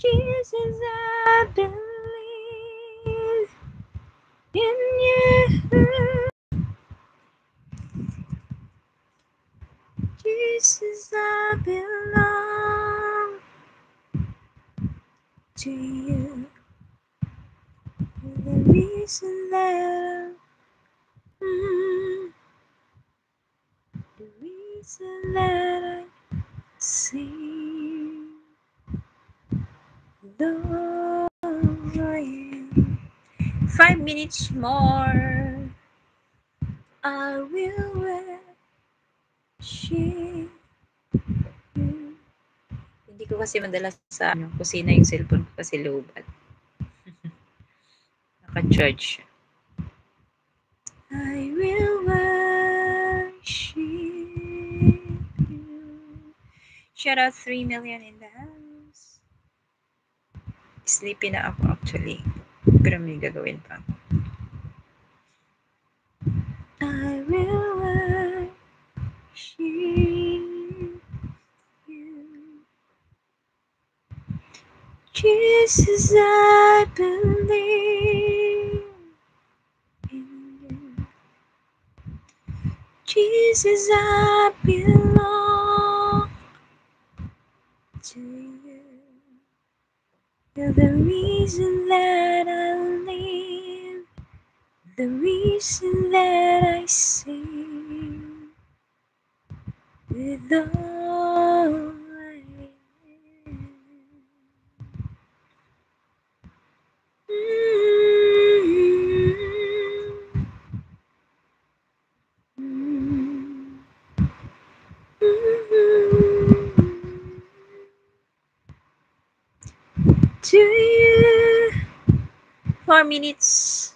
Jesus, I believe in you. Jesus, I belong to you. You're the reason that the reason that I sing, Lord, I am. 5 minutes more, I will worship you. Hindi ko kasi madalas sa kusina yung cellphone ko kasi lowbat. Naka-charge. I will worship you. Shout out 3 million in the house. Sleepy na ako actually. Pero may gagawin pa ako. I will worship you. Jesus, I believe in you. Jesus, I belong to you. You're the reason that I live, the reason that I sing, with all I am. To you. 4 minutes.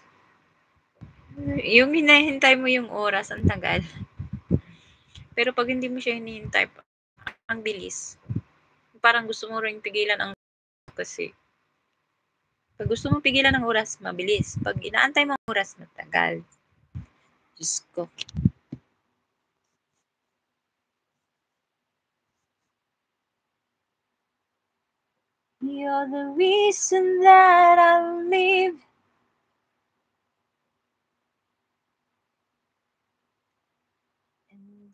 Yung hinahintay mo yung oras, ang tagal. Pero pag hindi mo siya hinihintay, ang bilis. Parang gusto mo rin pigilan ang kasi. Pag gusto mo pigilan ang oras, mabilis. Pag inaantay mo ang oras, matagal. Diyos ko. You're the reason that I live.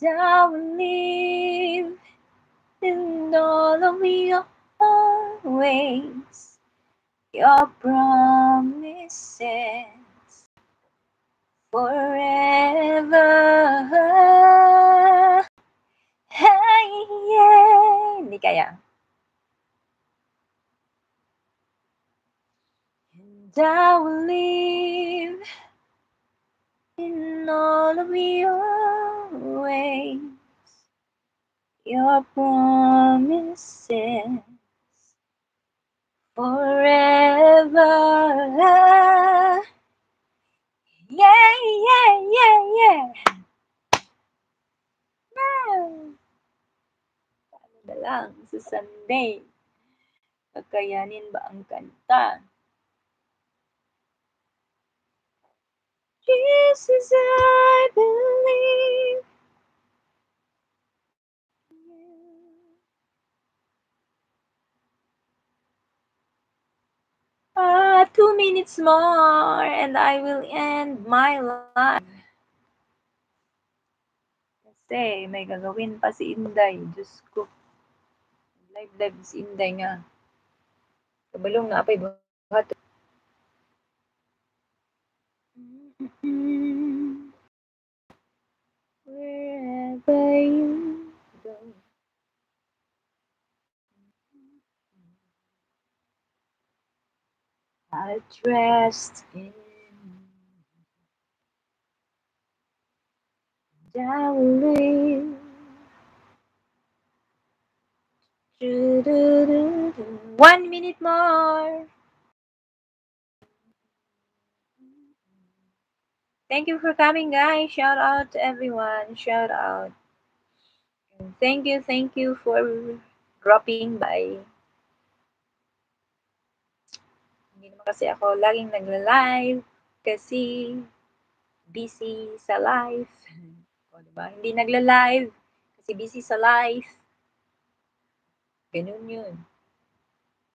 And I will live in all of your ways. Your promises forever. Hey, yeah. Hindi kaya. And I will live in all of your ways, your promises forever. Yeah, yeah, yeah, yeah. Paano na lang sa Sunday? Kakayanin ba ang kanta? Jesus, I believe. 2 minutes more and I will end my live. Kasi may gagawin pa si Inday. Diyos ko. Live si Inday nga. Kabalong na apay buhat. Wherever you go. I trust in you. I will live. 1 minute more. Thank you for coming, guys. Shout out to everyone. Shout out. And thank you for dropping by. Hindi naman kasi ako laging nagla-live kasi busy sa life. O, diba? Hindi nagla-live kasi busy sa life. Ganun yun.